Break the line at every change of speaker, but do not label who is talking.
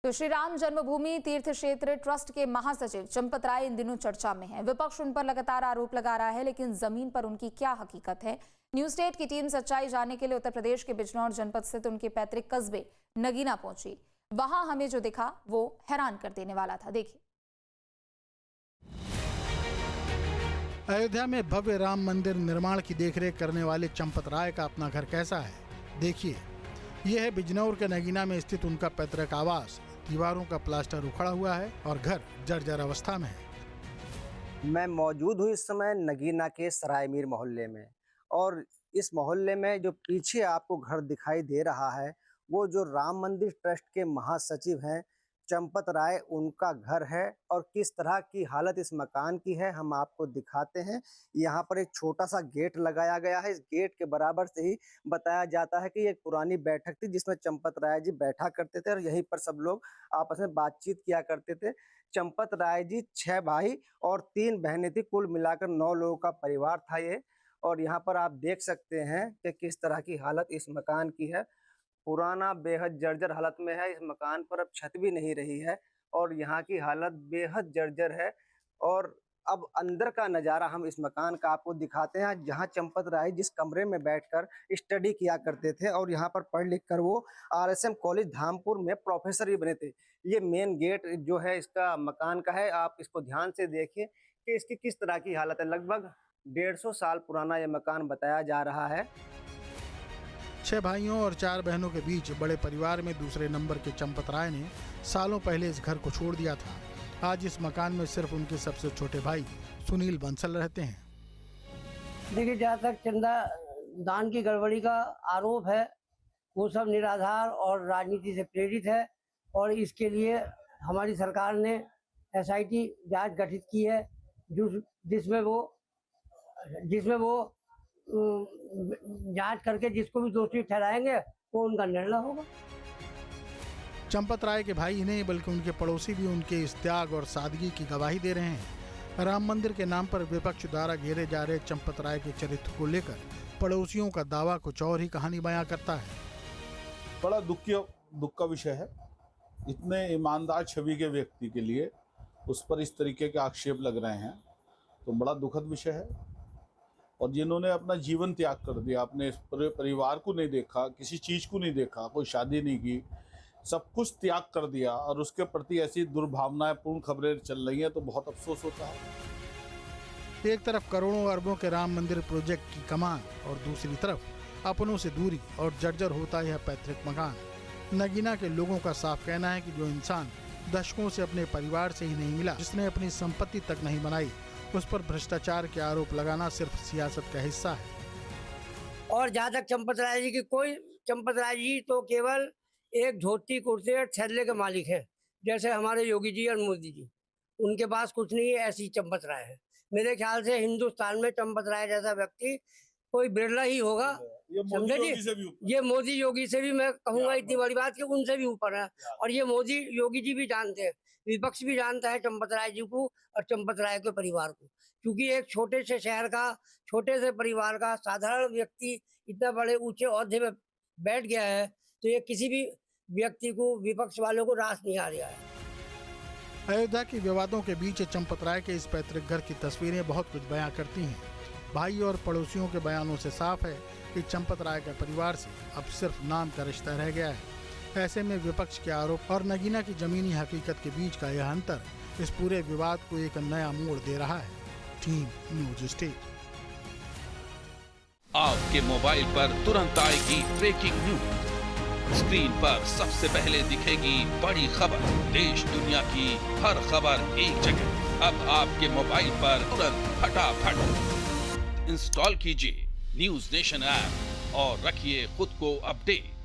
तो श्री राम जन्मभूमि तीर्थ क्षेत्र ट्रस्ट के महासचिव चंपत राय इन दिनों चर्चा में हैं। विपक्ष उन पर लगातार आरोप लगा रहा है, लेकिन जमीन पर उनकी क्या हकीकत है? न्यूज स्टेट की टीम सच्चाई जानने के लिए उत्तर प्रदेश के बिजनौर जनपद स्थित उनके पैतृक कस्बे नगीना पहुंची। वहां हमें जो दिखा वो हैरान कर देने वाला था। देखिए।
अयोध्या में भव्य राम मंदिर निर्माण की देखरेख करने वाले चंपत राय का अपना घर कैसा है, देखिए। यह है बिजनौर के नगीना में स्थित उनका पैतृक आवास। दीवारों का प्लास्टर उखड़ा हुआ है और घर जर्जर अवस्था में है।
मैं मौजूद हूँ इस समय नगीना के सराय मीर मोहल्ले में, और इस मोहल्ले में जो पीछे आपको घर दिखाई दे रहा है वो जो राम मंदिर ट्रस्ट के महासचिव हैं चंपत राय, उनका घर है। और किस तरह की हालत इस मकान की है हम आपको दिखाते हैं। यहाँ पर एक छोटा सा गेट लगाया गया है। इस गेट के बराबर से ही बताया जाता है कि एक पुरानी बैठक थी जिसमें चंपत राय जी बैठा करते थे और यहीं पर सब लोग आपस में बातचीत किया करते थे। चंपत राय जी 6 भाई और 3 बहनें थी, कुल मिलाकर 9 लोगों का परिवार था ये। और यहाँ पर आप देख सकते हैं कि किस तरह की हालत इस मकान की है। पुराना बेहद जर्जर हालत में है। इस मकान पर अब छत भी नहीं रही है और यहाँ की हालत बेहद जर्जर है। और अब अंदर का नज़ारा हम इस मकान का आपको दिखाते हैं, जहाँ चंपत राय जिस कमरे में बैठकर स्टडी किया करते थे और यहाँ पर पढ़ लिख कर वो RSM कॉलेज धामपुर में प्रोफेसर भी बने थे। ये मेन गेट जो है इसका मकान का है। आप इसको ध्यान से देखिए कि इसकी किस तरह की हालत है। लगभग 150 साल पुराना ये मकान बताया जा रहा है।
6 भाइयों और 4 बहनों के बीच बड़े परिवार में दूसरे नंबर के चंपत राय ने सालों पहले इस घर को छोड़ दिया था। आज इस मकान में सिर्फ उनके सबसे छोटे भाई सुनील बंसल रहते हैं।
देखिए, जहाँ तक चंदा दान की गड़बड़ी का आरोप है वो सब निराधार और राजनीति से प्रेरित है। और इसके लिए हमारी सरकार ने SIT जांच गठित की है, जिसमें वो जांच करके जिसको भी दोषी ठहराएंगे वो उनका निर्णय होगा।
चंपत राय के भाई ही नहीं बल्कि उनके पड़ोसी भी उनके इस त्याग और सादगी की गवाही दे रहे हैं। राम मंदिर के नाम पर विपक्ष द्वारा घेरे जा रहे चंपत राय के चरित्र को लेकर पड़ोसियों का दावा कुछ और ही कहानी बयां करता है।
बड़ा दुख का विषय है। इतने ईमानदार छवि के व्यक्ति के लिए उस पर इस तरीके के आक्षेप लग रहे हैं तो बड़ा दुखद विषय है। और जिन्होंने अपना जीवन त्याग कर दिया, अपने पूरे परिवार को नहीं देखा, किसी चीज़ को नहीं देखा, कोई शादी नहीं की, सब कुछ त्याग कर दिया और उसके प्रति ऐसी दुर्भावनाएं पूर्ण खबरें चल रही हैं तो बहुत अफसोस होता है।
एक तरफ करोड़ों अरबों के राम मंदिर प्रोजेक्ट की कमान और दूसरी तरफ अपनों से दूरी और जर्जर होता यह पैतृक मकान। नगीना के लोगों का साफ कहना है कि जो इंसान दशकों से अपने परिवार से ही नहीं मिला, जिसने अपनी संपत्ति तक नहीं बनाई, उस पर भ्रष्टाचार के आरोप लगाना सिर्फ सियासत का हिस्सा है।
और जहाँ तक चंपत राय जी की, चंपत राय जी तो केवल एक धोती कुर्ते और छल्ले के मालिक है, जैसे हमारे योगी जी और मोदी जी। उनके पास कुछ नहीं है, ऐसी चंपत राय है। मेरे ख्याल से हिंदुस्तान में चंपत राय जैसा व्यक्ति कोई बिरला ही होगा, समझे जी। ये मोदी योगी से भी मैं कहूँगा इतनी बड़ी बात कि उनसे भी ऊपर है। और ये मोदी योगी जी भी जानते हैं, विपक्ष भी जानता है चंपत राय जी को और चंपत राय के परिवार को। क्योंकि एक छोटे से शहर का, छोटे से परिवार का साधारण व्यक्ति इतना बड़े ऊंचे ओहदे में बैठ गया है तो ये किसी भी व्यक्ति को, विपक्ष वालों को रास नहीं आ रहा है।
अयोध्या के विवादों के बीच चंपत राय के इस पैतृक घर की तस्वीरें बहुत कुछ बयां करती हैं। भाई और पड़ोसियों के बयानों से साफ है कि चंपत राय के परिवार से अब सिर्फ नाम का रिश्ता रह गया है। ऐसे में विपक्ष के आरोप और नगीना की जमीनी हकीकत के बीच का यह अंतर इस पूरे विवाद को एक नया मोड़ दे रहा है। Team news state.
आपके मोबाइल पर तुरंत आएगी ब्रेकिंग न्यूज। स्क्रीन पर सबसे पहले दिखेगी बड़ी खबर। देश दुनिया की हर खबर एक जगह। अब आपके मोबाइल पर तुरंत फटाफट इंस्टॉल कीजिए न्यूज नेशन ऐप और रखिए खुद को अपडेट।